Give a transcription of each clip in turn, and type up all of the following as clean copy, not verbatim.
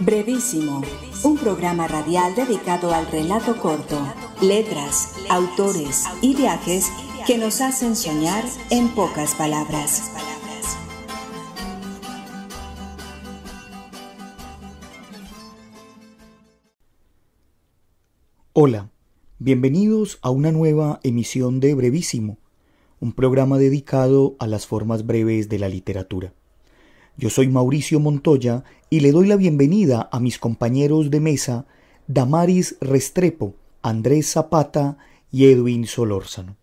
Brevísimo, un programa radial dedicado al relato corto, letras, autores y viajes que nos hacen soñar en pocas palabras. Hola, bienvenidos a una nueva emisión de Brevísimo, un programa dedicado a las formas breves de la literatura. Yo soy Mauricio Montoya y le doy la bienvenida a mis compañeros de mesa Damaris Restrepo, Andrés Zapata y Edwin Solórzano.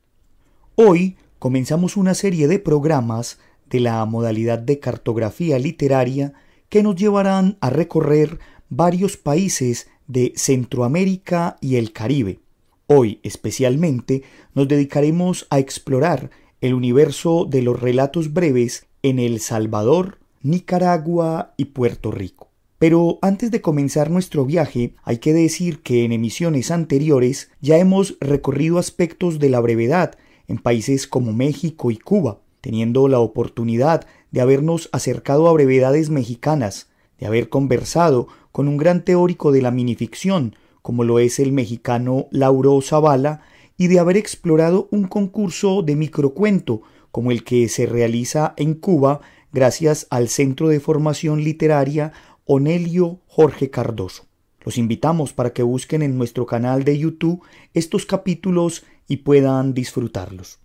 Hoy comenzamos una serie de programas de la modalidad de cartografía literaria que nos llevarán a recorrer varios países de Centroamérica y el Caribe. Hoy especialmente nos dedicaremos a explorar el universo de los relatos breves en El Salvador, Nicaragua y Puerto Rico. Pero antes de comenzar nuestro viaje, hay que decir que en emisiones anteriores ya hemos recorrido aspectos de la brevedad en países como México y Cuba, teniendo la oportunidad de habernos acercado a brevedades mexicanas, de haber conversado con un gran teórico de la minificción, como lo es el mexicano Lauro Zavala, y de haber explorado un concurso de microcuento, como el que se realiza en Cuba, gracias al Centro de Formación Literaria Onelio Jorge Cardoso. Los invitamos para que busquen en nuestro canal de YouTube estos capítulos y puedan disfrutarlos.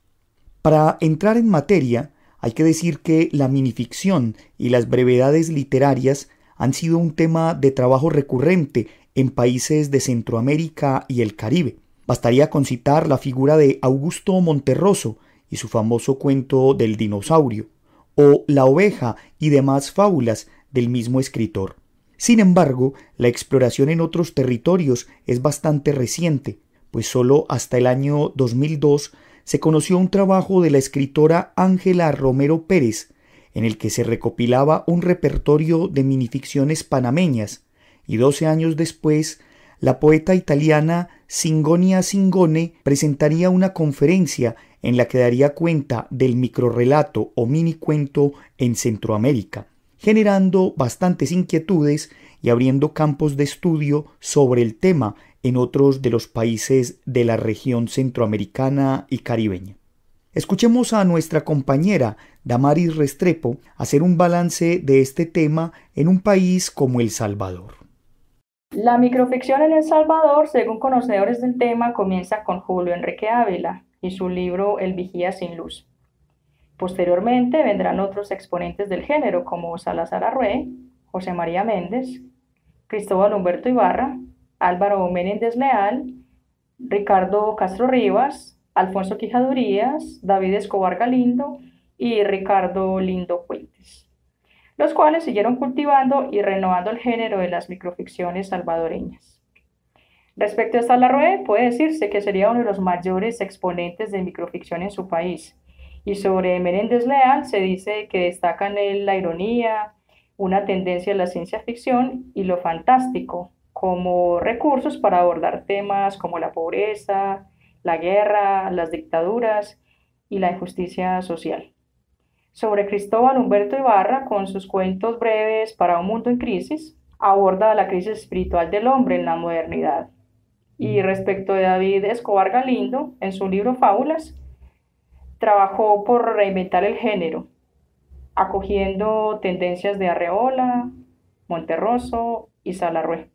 Para entrar en materia, hay que decir que la minificción y las brevedades literarias han sido un tema de trabajo recurrente en países de Centroamérica y el Caribe. Bastaría con citar la figura de Augusto Monterroso y su famoso cuento del dinosaurio, o La oveja y demás fábulas del mismo escritor. Sin embargo, la exploración en otros territorios es bastante reciente, pues solo hasta el año 2002 se conoció un trabajo de la escritora Ángela Romero Pérez, en el que se recopilaba un repertorio de minificciones panameñas, y 12 años después, la poeta italiana Singonia Singone presentaría una conferencia en la que daría cuenta del microrrelato o minicuento en Centroamérica, generando bastantes inquietudes y abriendo campos de estudio sobre el tema en otros de los países de la región centroamericana y caribeña. Escuchemos a nuestra compañera Damaris Restrepo hacer un balance de este tema en un país como El Salvador. La microficción en El Salvador, según conocedores del tema, comienza con Julio Enrique Ávila y su libro El vigía sin luz. Posteriormente vendrán otros exponentes del género como Salazar Arrué, José María Méndez, Cristóbal Humberto Ibarra, Álvaro Menéndez Leal, Ricardo Castro Rivas, Alfonso Quijadurías, David Escobar Galindo y Ricardo Lindo Fuentes, los cuales siguieron cultivando y renovando el género de las microficciones salvadoreñas. Respecto a Salarrué, puede decirse que sería uno de los mayores exponentes de microficción en su país, y sobre Menéndez Leal se dice que destaca en él la ironía, una tendencia a la ciencia ficción y lo fantástico, como recursos para abordar temas como la pobreza, la guerra, las dictaduras y la injusticia social. Sobre Cristóbal Humberto Ibarra, con sus cuentos breves para un mundo en crisis, aborda la crisis espiritual del hombre en la modernidad. Y respecto de David Escobar Galindo, en su libro Fábulas, trabajó por reinventar el género, acogiendo tendencias de Arreola, Monterroso y Salarrué.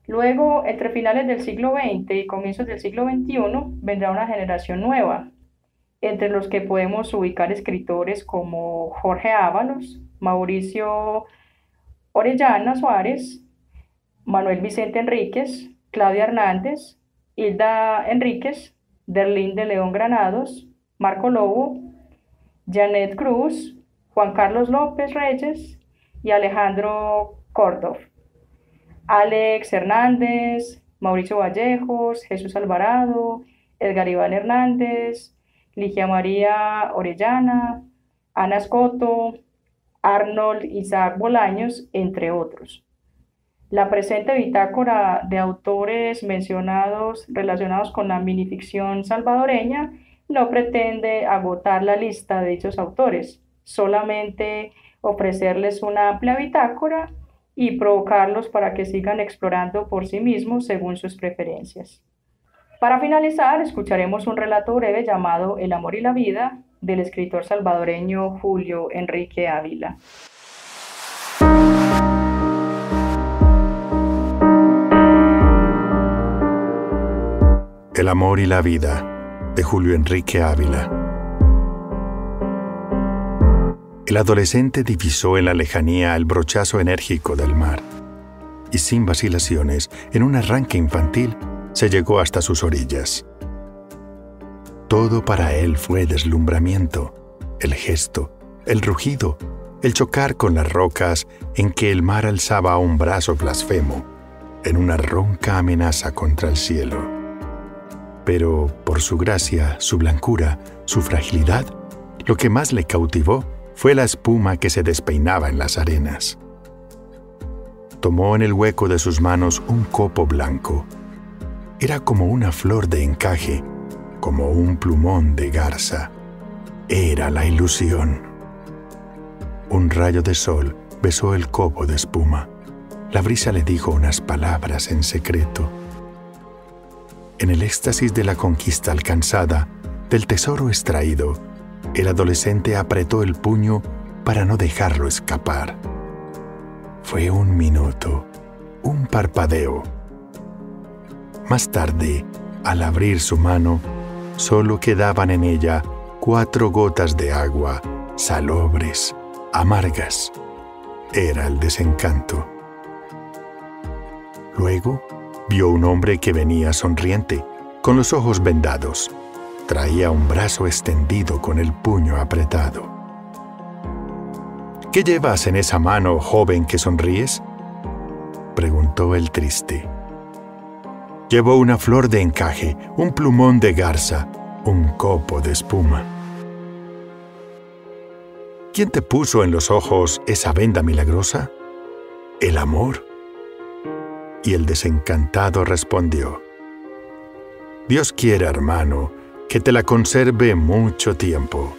Luego, entre finales del siglo XX y comienzos del siglo XXI, vendrá una generación nueva, entre los que podemos ubicar escritores como Jorge Ábalos, Mauricio Orellana Suárez, Manuel Vicente Enríquez, Claudia Hernández, Hilda Enríquez, Derlín de León Granados, Marco Lobo, Janet Cruz, Juan Carlos López Reyes y Alejandro Córdoba, Alex Hernández, Mauricio Vallejos, Jesús Alvarado, Edgar Iván Hernández, Ligia María Orellana, Ana Escoto, Arnold Isaac Bolaños, entre otros. La presente bitácora de autores mencionados relacionados con la minificción salvadoreña no pretende agotar la lista de dichos autores, solamente ofrecerles una amplia bitácora y provocarlos para que sigan explorando por sí mismos según sus preferencias. Para finalizar, escucharemos un relato breve llamado El amor y la vida, del escritor salvadoreño Julio Enrique Ávila. El amor y la vida, de Julio Enrique Ávila. El adolescente divisó en la lejanía el brochazo enérgico del mar, y sin vacilaciones, en un arranque infantil, se llegó hasta sus orillas. Todo para él fue deslumbramiento, el gesto, el rugido, el chocar con las rocas en que el mar alzaba un brazo blasfemo, en una ronca amenaza contra el cielo. Pero por su gracia, su blancura, su fragilidad, lo que más le cautivó fue la espuma que se despeinaba en las arenas. Tomó en el hueco de sus manos un copo blanco. Era como una flor de encaje, como un plumón de garza. Era la ilusión. Un rayo de sol besó el copo de espuma. La brisa le dijo unas palabras en secreto. En el éxtasis de la conquista alcanzada, del tesoro extraído, el adolescente apretó el puño para no dejarlo escapar. Fue un minuto, un parpadeo. Más tarde, al abrir su mano, solo quedaban en ella 4 gotas de agua, salobres, amargas. Era el desencanto. Luego, vio un hombre que venía sonriente, con los ojos vendados. Traía un brazo extendido con el puño apretado. ¿Qué llevas en esa mano, joven, que sonríes?, preguntó el triste. Llevo una flor de encaje, un plumón de garza, un copo de espuma. ¿Quién te puso en los ojos esa venda milagrosa? ¿El amor? Y el desencantado respondió: Dios quiere, hermano, que te la conserve mucho tiempo,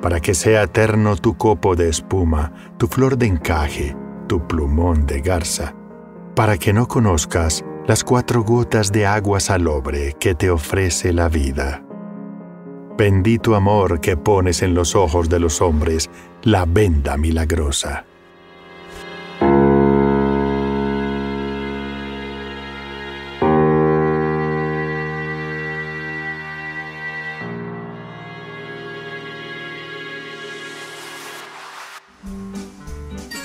para que sea eterno tu copo de espuma, tu flor de encaje, tu plumón de garza, para que no conozcas las 4 gotas de agua salobre que te ofrece la vida. Bendito amor que pones en los ojos de los hombres la venda milagrosa.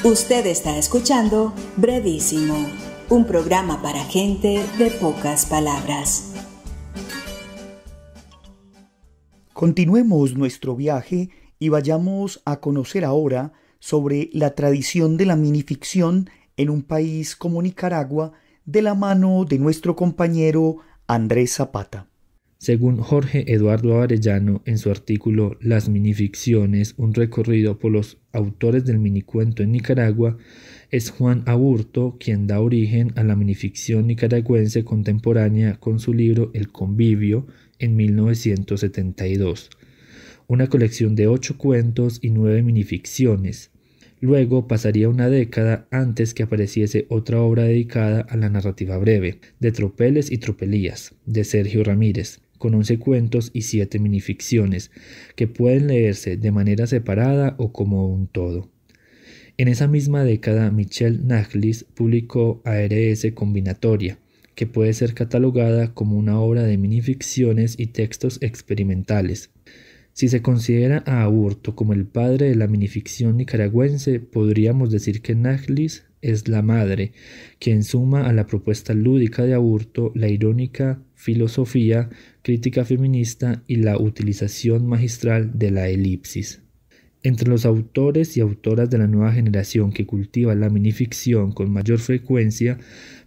Usted está escuchando Brevísimo, un programa para gente de pocas palabras. Continuemos nuestro viaje y vayamos a conocer ahora sobre la tradición de la minificción en un país como Nicaragua de la mano de nuestro compañero Andrés Zapata. Según Jorge Eduardo Arellano, en su artículo Las minificciones, un recorrido por los autores del minicuento en Nicaragua, es Juan Aburto quien da origen a la minificción nicaragüense contemporánea con su libro El Convivio en 1972, una colección de 8 cuentos y 9 minificciones. Luego pasaría una década antes que apareciese otra obra dedicada a la narrativa breve, de Tropeles y Tropelías, de Sergio Ramírez, con 11 cuentos y 7 minificciones, que pueden leerse de manera separada o como un todo. En esa misma década, Michel Nachlis publicó ARS Combinatoria, que puede ser catalogada como una obra de minificciones y textos experimentales. Si se considera a Aburto como el padre de la minificción nicaragüense, podríamos decir que Nachlis es la madre, quien suma a la propuesta lúdica de Aburto la irónica filosofía, crítica feminista y la utilización magistral de la elipsis. Entre los autores y autoras de la nueva generación que cultiva la minificción con mayor frecuencia,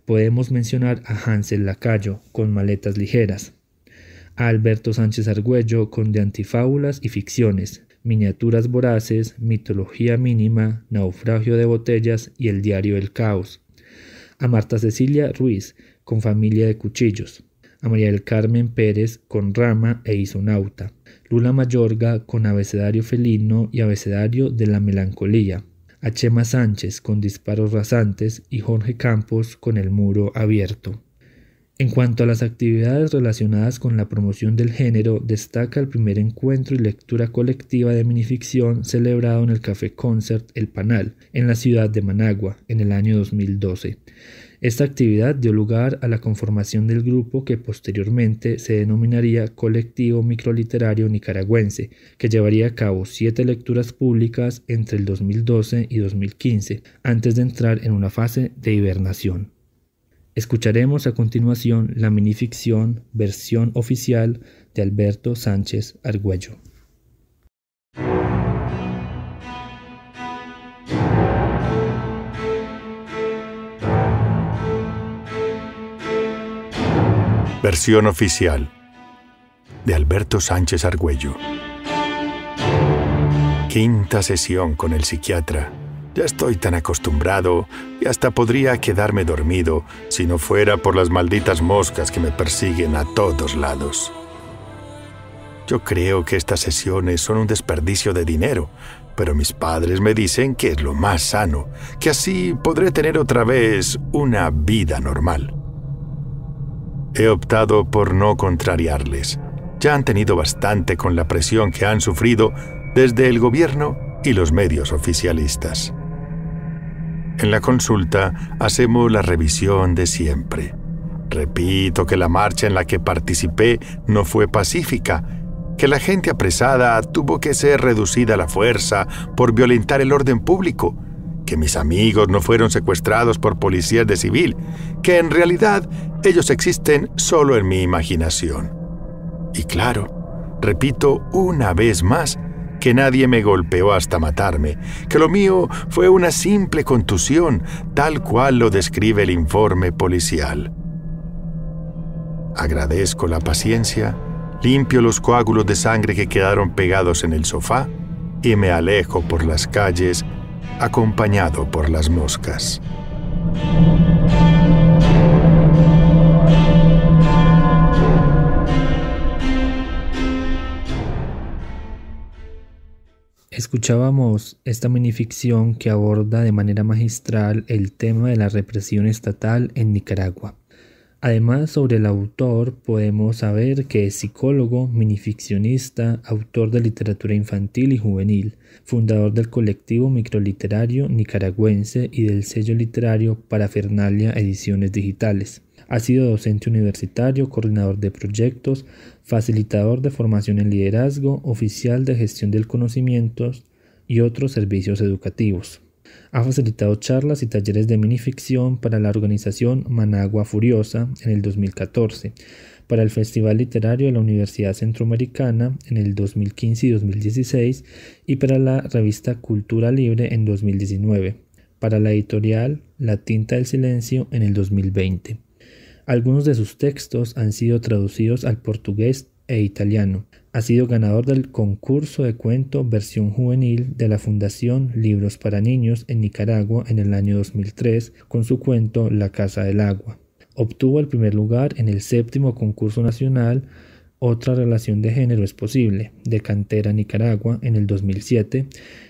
podemos mencionar a Hansel Lacayo, con Maletas ligeras, a Alberto Sánchez Argüello, con De antifábulas y ficciones, Miniaturas voraces, Mitología mínima, Naufragio de botellas y El diario del caos, a Marta Cecilia Ruiz, con Familia de cuchillos, a María del Carmen Pérez, con Rama e Isonauta, Lula Mayorga, con Abecedario felino y Abecedario de la melancolía, a Chema Sánchez con Disparos Rasantes y Jorge Campos con El Muro Abierto. En cuanto a las actividades relacionadas con la promoción del género, destaca el primer encuentro y lectura colectiva de minificción celebrado en el Café Concert El Panal, en la ciudad de Managua, en el año 2012. Esta actividad dio lugar a la conformación del grupo que posteriormente se denominaría Colectivo Microliterario Nicaragüense, que llevaría a cabo 7 lecturas públicas entre el 2012 y 2015, antes de entrar en una fase de hibernación. Escucharemos a continuación la minificción versión oficial de Alberto Sánchez Argüello. Versión oficial de Alberto Sánchez Argüello. Quinta sesión con el psiquiatra. Ya estoy tan acostumbrado y hasta podría quedarme dormido si no fuera por las malditas moscas que me persiguen a todos lados. Yo creo que estas sesiones son un desperdicio de dinero, pero mis padres me dicen que es lo más sano, que así podré tener otra vez una vida normal. He optado por no contrariarles. Ya han tenido bastante con la presión que han sufrido desde el gobierno y los medios oficialistas. En la consulta hacemos la revisión de siempre. Repito que la marcha en la que participé no fue pacífica, que la gente apresada tuvo que ser reducida a la fuerza por violentar el orden público, que mis amigos no fueron secuestrados por policías de civil, que en realidad ellos existen solo en mi imaginación. Y claro, repito una vez más, que nadie me golpeó hasta matarme, que lo mío fue una simple contusión, tal cual lo describe el informe policial. Agradezco la paciencia, limpio los coágulos de sangre que quedaron pegados en el sofá y me alejo por las calles, acompañado por las moscas. Escuchábamos esta minificción que aborda de manera magistral el tema de la represión estatal en Nicaragua. Además, sobre el autor podemos saber que es psicólogo, minificcionista, autor de literatura infantil y juvenil, fundador del colectivo microliterario nicaragüense y del sello literario Parafernalia Ediciones Digitales. Ha sido docente universitario, coordinador de proyectos, facilitador de formación en liderazgo, oficial de gestión del conocimiento y otros servicios educativos. Ha facilitado charlas y talleres de minificción para la organización Managua Furiosa en el 2014, para el Festival Literario de la Universidad Centroamericana en el 2015 y 2016 y para la revista Cultura Libre en 2019, para la editorial La Tinta del Silencio en el 2020. Algunos de sus textos han sido traducidos al portugués e italiano. Ha sido ganador del concurso de cuento versión juvenil de la Fundación Libros para Niños en Nicaragua en el año 2003 con su cuento La Casa del Agua. Obtuvo el primer lugar en el 7º concurso nacional Otra Relación de Género es Posible, de Cantera Nicaragua en el 2007,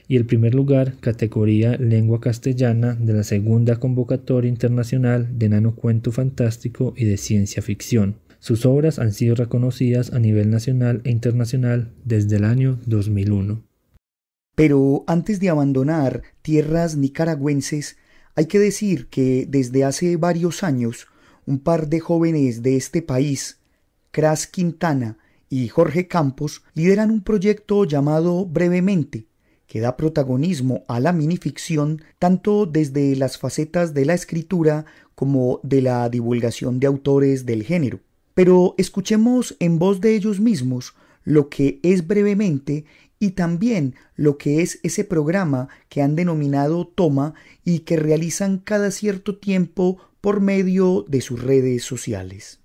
y el primer lugar, categoría Lengua Castellana, de la 2ª convocatoria internacional de nanocuento fantástico y de ciencia ficción. Sus obras han sido reconocidas a nivel nacional e internacional desde el año 2001. Pero antes de abandonar tierras nicaragüenses, hay que decir que desde hace varios años, un par de jóvenes de este país, Cras Quintana y Jorge Campos, lideran un proyecto llamado Brevemente, que da protagonismo a la minificción tanto desde las facetas de la escritura como de la divulgación de autores del género. Pero escuchemos en voz de ellos mismos lo que es Brevemente y también lo que es ese programa que han denominado Toma y que realizan cada cierto tiempo por medio de sus redes sociales.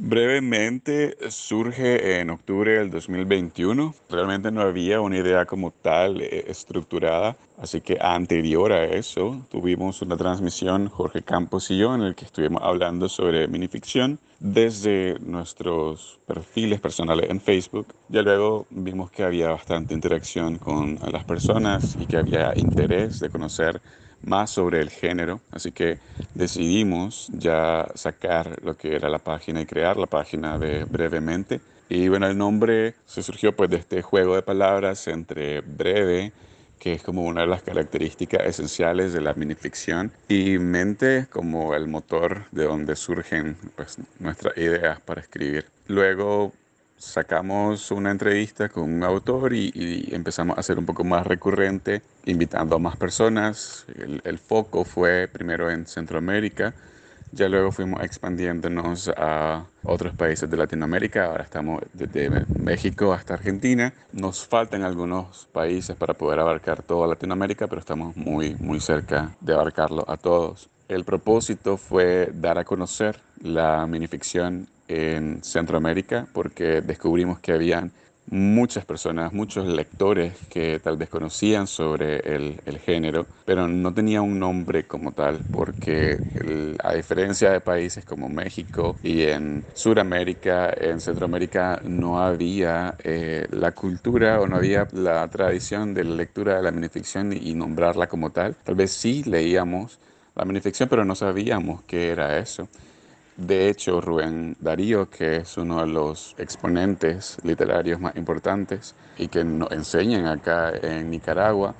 Brevemente, surge en octubre del 2021. Realmente no había una idea como tal estructurada, así que anterior a eso tuvimos una transmisión, Jorge Campos y yo, en el que estuvimos hablando sobre minificción desde nuestros perfiles personales en Facebook. Ya luego vimos que había bastante interacción con las personas y que había interés de conocer más sobre el género, así que decidimos ya sacar lo que era la página y crear la página de Brevemente. Y bueno, el nombre se surgió pues de este juego de palabras entre breve, que es como una de las características esenciales de la minificción, y mente como el motor de donde surgen pues nuestras ideas para escribir. Luego sacamos una entrevista con un autor y empezamos a hacer un poco más recurrente, invitando a más personas. El foco fue primero en Centroamérica, ya luego fuimos expandiéndonos a otros países de Latinoamérica. Ahora estamos desde México hasta Argentina. Nos faltan algunos países para poder abarcar toda Latinoamérica, pero estamos muy cerca de abarcarlo a todos. El propósito fue dar a conocer la minificción en Centroamérica porque descubrimos que habían muchas personas, muchos lectores que tal vez conocían sobre el género, pero no tenía un nombre como tal, porque a diferencia de países como México y en Sudamérica, en Centroamérica no había la cultura o no había la tradición de la lectura de la minificción y nombrarla como tal. Tal vez sí leíamos la minificción, pero no sabíamos qué era eso. De hecho, Rubén Darío, que es uno de los exponentes literarios más importantes y que nos enseñan acá en Nicaragua,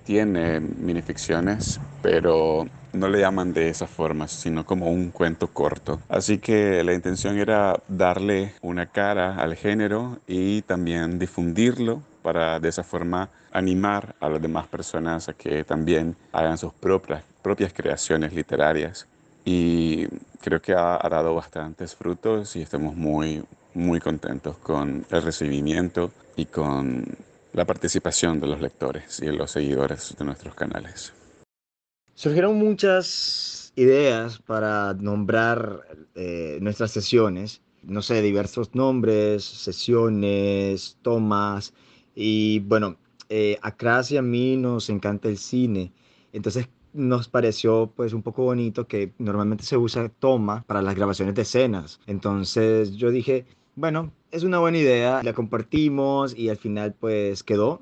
tiene minificciones, pero no le llaman de esa forma, sino como un cuento corto. Así que la intención era darle una cara al género y también difundirlo para de esa forma animar a las demás personas a que también hagan sus propias creaciones literarias. Y creo que ha dado bastantes frutos y estamos muy contentos con el recibimiento y con la participación de los lectores y de los seguidores de nuestros canales. Surgieron muchas ideas para nombrar nuestras sesiones, no sé, diversos nombres, sesiones, tomas, y bueno, a Cras y a mí nos encanta el cine, entonces nos pareció pues un poco bonito que normalmente se usa toma para las grabaciones de escenas, entonces yo dije, bueno, es una buena idea, la compartimos y al final pues quedó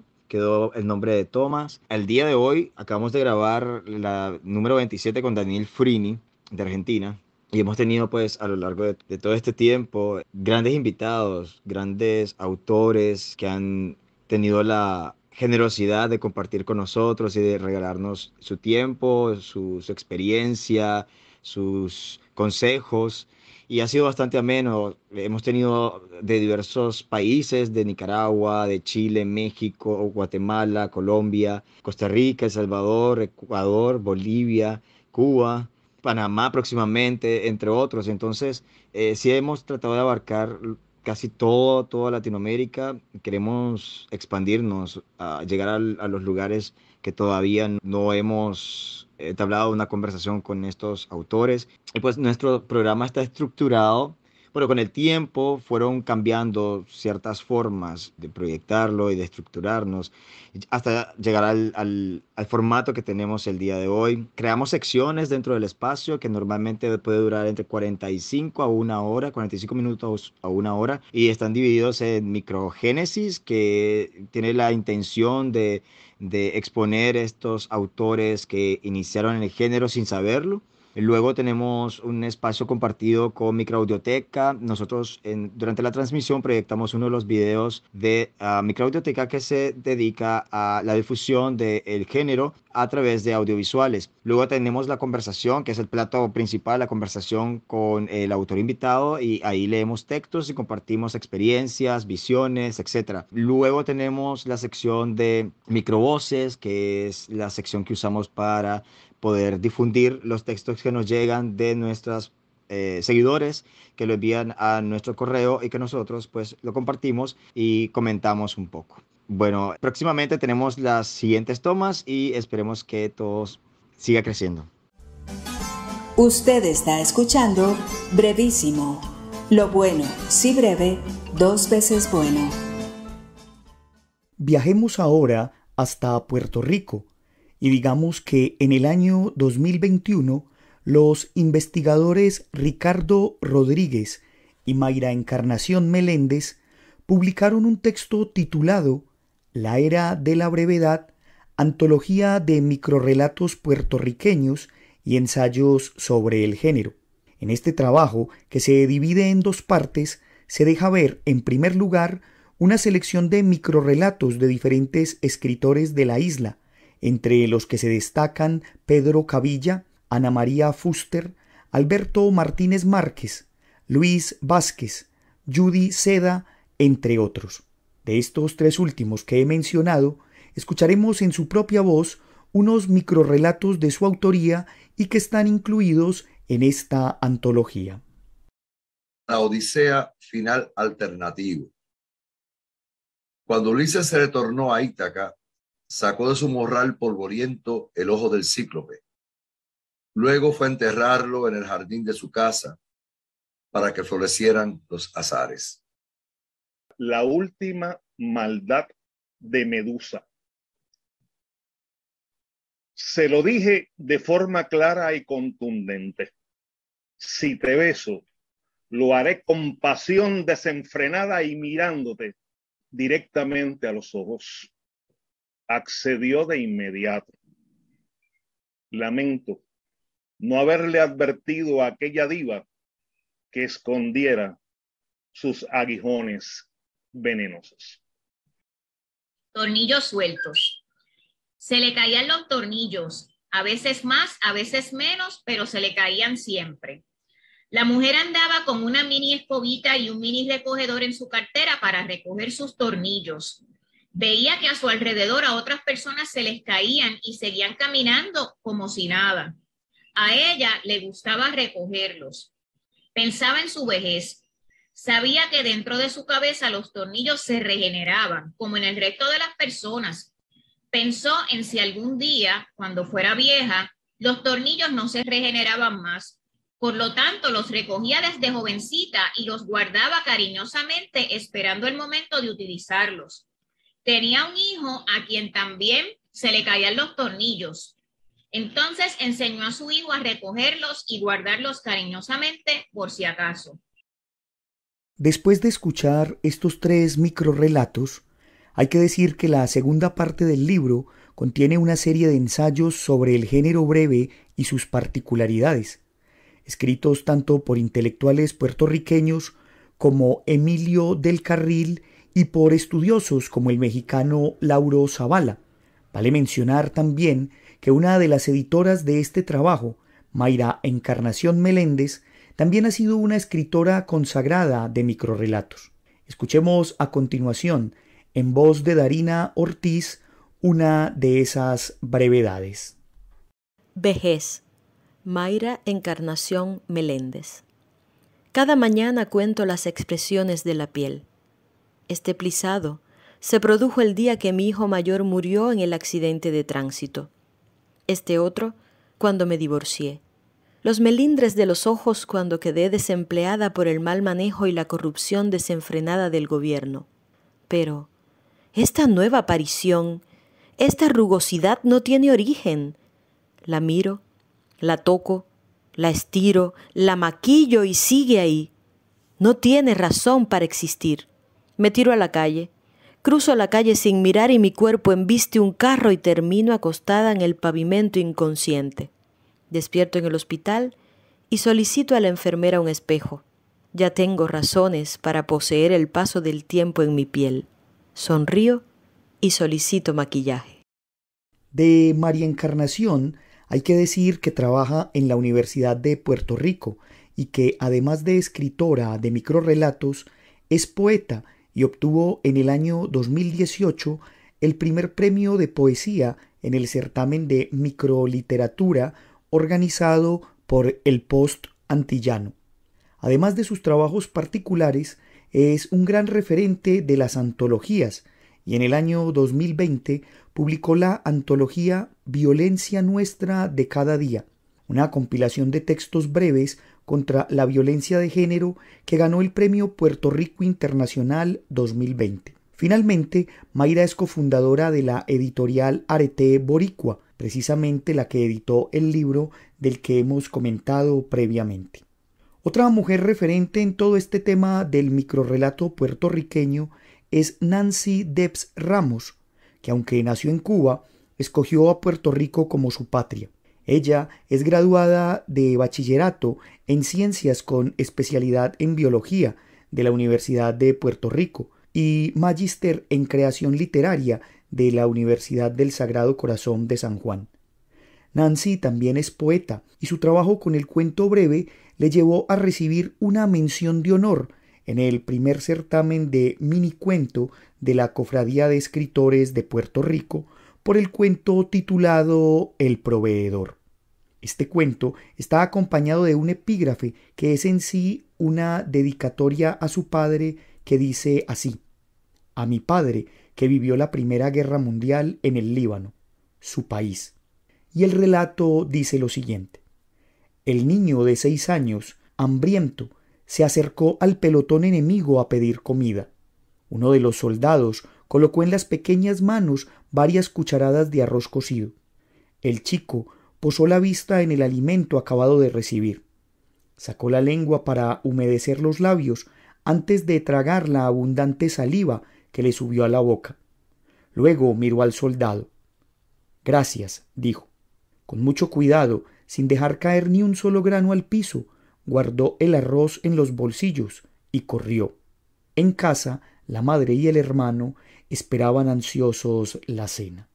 el nombre de Tomás. El día de hoy acabamos de grabar la número 27 con Daniel Frini de Argentina. Y hemos tenido pues a lo largo de todo este tiempo grandes invitados, grandes autores que han tenido la generosidad de compartir con nosotros y de regalarnos su tiempo, su experiencia, sus consejos. Y ha sido bastante ameno. Hemos tenido de diversos países, de Nicaragua, de Chile, México, Guatemala, Colombia, Costa Rica, El Salvador, Ecuador, Bolivia, Cuba, Panamá próximamente, entre otros. Entonces, sí hemos tratado de abarcar casi toda Latinoamérica. Queremos expandirnos, a llegar a los lugares que todavía no hemos entablado una conversación con estos autores. Y pues nuestro programa está estructurado, bueno, con el tiempo fueron cambiando ciertas formas de proyectarlo y de estructurarnos hasta llegar al formato que tenemos el día de hoy. Creamos secciones dentro del espacio que normalmente puede durar entre 45 a una hora, 45 minutos a una hora, y están divididos en microgénesis, que tiene la intención de exponer estos autores que iniciaron en el género sin saberlo. Luego tenemos un espacio compartido con Microaudioteca. Nosotros durante la transmisión proyectamos uno de los videos de Microaudioteca, que se dedica a la difusión del género a través de audiovisuales. Luego tenemos la conversación, que es el plato principal, la conversación con el autor invitado, y ahí leemos textos y compartimos experiencias, visiones, etc. Luego tenemos la sección de microvoces, que es la sección que usamos para poder difundir los textos que nos llegan de nuestros seguidores, que lo envían a nuestro correo y que nosotros pues lo compartimos y comentamos un poco. Bueno, próximamente tenemos las siguientes tomas y esperemos que todo siga creciendo. Usted está escuchando Brevísimo, Lo bueno, si breve, 2 veces bueno. Viajemos ahora hasta Puerto Rico y digamos que en el año 2021 los investigadores Ricardo Rodríguez y Mayra Encarnación Meléndez publicaron un texto titulado La Era de la Brevedad, antología de microrrelatos puertorriqueños y ensayos sobre el género. En este trabajo, que se divide en 2 partes, se deja ver, en primer lugar, una selección de microrrelatos de diferentes escritores de la isla, entre los que se destacan Pedro Cavilla, Ana María Fuster, Alberto Martínez Márquez, Luis Vázquez, Judy Seda, entre otros. De estos 3 últimos que he mencionado, escucharemos en su propia voz unos microrrelatos de su autoría y que están incluidos en esta antología. La Odisea final alternativo. Cuando Ulises se retornó a Ítaca, sacó de su morral polvoriento el ojo del cíclope. Luego fue a enterrarlo en el jardín de su casa para que florecieran los azares. La última maldad de Medusa. Se lo dije de forma clara y contundente. Si te beso, lo haré con pasión desenfrenada y mirándote directamente a los ojos. Accedió de inmediato. Lamento no haberle advertido a aquella diva que escondiera sus aguijones venenosos. Tornillos sueltos. Se le caían los tornillos, a veces más, a veces menos, pero se le caían siempre. La mujer andaba con una mini escobita y un mini recogedor en su cartera para recoger sus tornillos. Veía que a su alrededor a otras personas se les caían y seguían caminando como si nada. A ella le gustaba recogerlos. Pensaba en su vejez. Sabía que dentro de su cabeza los tornillos se regeneraban, como en el resto de las personas. Pensó en si algún día, cuando fuera vieja, los tornillos no se regeneraban más. Por lo tanto, los recogía desde jovencita y los guardaba cariñosamente esperando el momento de utilizarlos. Tenía un hijo a quien también se le caían los tornillos. Entonces enseñó a su hijo a recogerlos y guardarlos cariñosamente por si acaso. Después de escuchar estos 3 microrrelatos, hay que decir que la segunda parte del libro contiene una serie de ensayos sobre el género breve y sus particularidades, escritos tanto por intelectuales puertorriqueños como Emilio del Carril y por estudiosos como el mexicano Lauro Zavala. Vale mencionar también que una de las editoras de este trabajo, Mayra Encarnación Meléndez, también ha sido una escritora consagrada de microrrelatos. Escuchemos a continuación, en voz de Darina Ortiz, una de esas brevedades. Vejez. Mayra Encarnación Meléndez. Cada mañana cuento las expresiones de la piel. Este plisado se produjo el día que mi hijo mayor murió en el accidente de tránsito. Este otro, cuando me divorcié. Los melindres de los ojos cuando quedé desempleada por el mal manejo y la corrupción desenfrenada del gobierno. Pero esta nueva aparición, esta rugosidad no tiene origen. La miro, la toco, la estiro, la maquillo y sigue ahí. No tiene razón para existir. Me tiro a la calle. Cruzo la calle sin mirar y mi cuerpo embiste un carro y termino acostada en el pavimento inconsciente. Despierto en el hospital y solicito a la enfermera un espejo. Ya tengo razones para poseer el paso del tiempo en mi piel. Sonrío y solicito maquillaje. De María Encarnación hay que decir que trabaja en la Universidad de Puerto Rico y que, además de escritora de microrrelatos, es poeta y obtuvo en el año 2018 el primer premio de poesía en el certamen de microliteratura organizado por el Post Antillano. Además de sus trabajos particulares, es un gran referente de las antologías y en el año 2020 publicó la antología Violencia Nuestra de Cada Día, una compilación de textos breves contra la violencia de género que ganó el Premio Puerto Rico Internacional 2020. Finalmente, Mayra es cofundadora de la editorial Arete Boricua, precisamente la que editó el libro del que hemos comentado previamente. Otra mujer referente en todo este tema del microrrelato puertorriqueño es Nancy Debs Ramos, que aunque nació en Cuba, escogió a Puerto Rico como su patria. Ella es graduada de bachillerato en ciencias con especialidad en biología de la Universidad de Puerto Rico y magíster en creación literaria de la Universidad del Sagrado Corazón de San Juan. Nancy también es poeta y su trabajo con el cuento breve le llevó a recibir una mención de honor en el primer certamen de minicuento de la Cofradía de Escritores de Puerto Rico por el cuento titulado El Proveedor. Este cuento está acompañado de un epígrafe que es en sí una dedicatoria a su padre que dice así: a mi padre que vivió la Primera Guerra Mundial en el Líbano, su país. Y el relato dice lo siguiente: el niño de 6 años, hambriento, se acercó al pelotón enemigo a pedir comida. Uno de los soldados colocó en las pequeñas manos varias cucharadas de arroz cocido. El chico posó la vista en el alimento acabado de recibir. Sacó la lengua para humedecer los labios antes de tragar la abundante saliva que le subió a la boca. Luego miró al soldado. Gracias, dijo. Con mucho cuidado, sin dejar caer ni un solo grano al piso, guardó el arroz en los bolsillos y corrió. En casa, la madre y el hermano esperaban ansiosos la cena.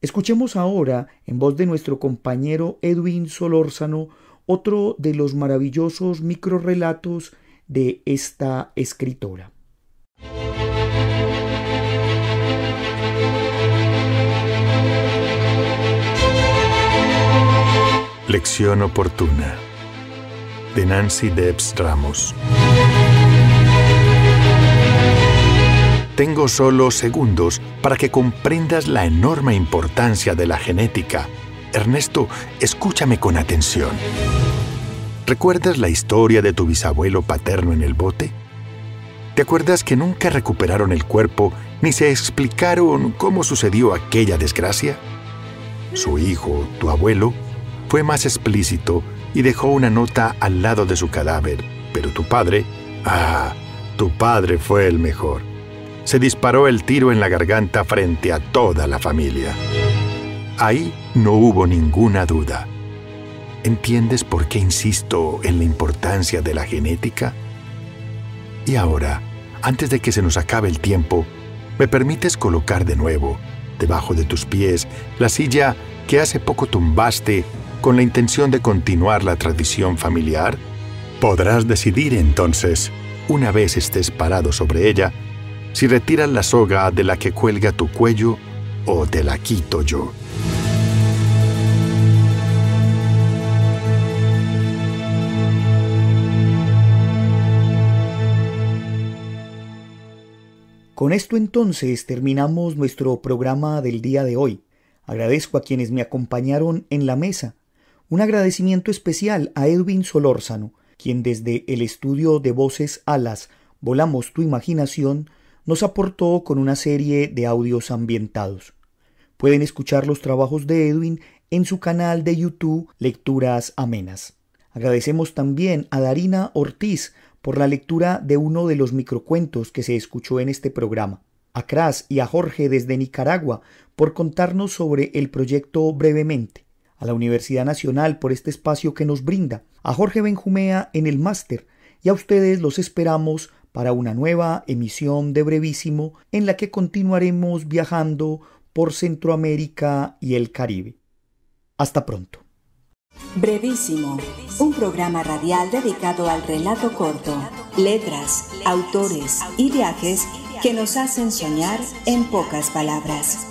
Escuchemos ahora, en voz de nuestro compañero Edwin Solórzano, otro de los maravillosos microrrelatos de esta escritora. Lección oportuna, de Nancy Debs Ramos. Tengo solo segundos para que comprendas la enorme importancia de la genética. Ernesto, escúchame con atención. ¿Recuerdas la historia de tu bisabuelo paterno en el bote? ¿Te acuerdas que nunca recuperaron el cuerpo ni se explicaron cómo sucedió aquella desgracia? Su hijo, tu abuelo, fue más explícito y dejó una nota al lado de su cadáver, pero tu padre, tu padre fue el mejor. Se disparó el tiro en la garganta frente a toda la familia. Ahí no hubo ninguna duda. ¿Entiendes por qué insisto en la importancia de la genética? Y ahora, antes de que se nos acabe el tiempo, ¿me permites colocar de nuevo, debajo de tus pies, la silla que hace poco tumbaste con la intención de continuar la tradición familiar? Podrás decidir entonces, una vez estés parado sobre ella, si retiras la soga de la que cuelga tu cuello o te la quito yo. Con esto entonces terminamos nuestro programa del día de hoy. Agradezco a quienes me acompañaron en la mesa. Un agradecimiento especial a Edwin Solórzano, quien desde el estudio de Voces Alas, Volamos tu Imaginación, nos aportó con una serie de audios ambientados. Pueden escuchar los trabajos de Edwin en su canal de YouTube Lecturas Amenas. Agradecemos también a Darina Ortiz por la lectura de uno de los microcuentos que se escuchó en este programa. A Cras y a Jorge desde Nicaragua por contarnos sobre el proyecto brevemente. A la Universidad Nacional por este espacio que nos brinda. A Jorge Benjumea en el máster. Y a ustedes los esperamos para una nueva emisión de Brevísimo en la que continuaremos viajando por Centroamérica y el Caribe. Hasta pronto. Brevísimo, un programa radial dedicado al relato corto, letras, autores y viajes que nos hacen soñar en pocas palabras.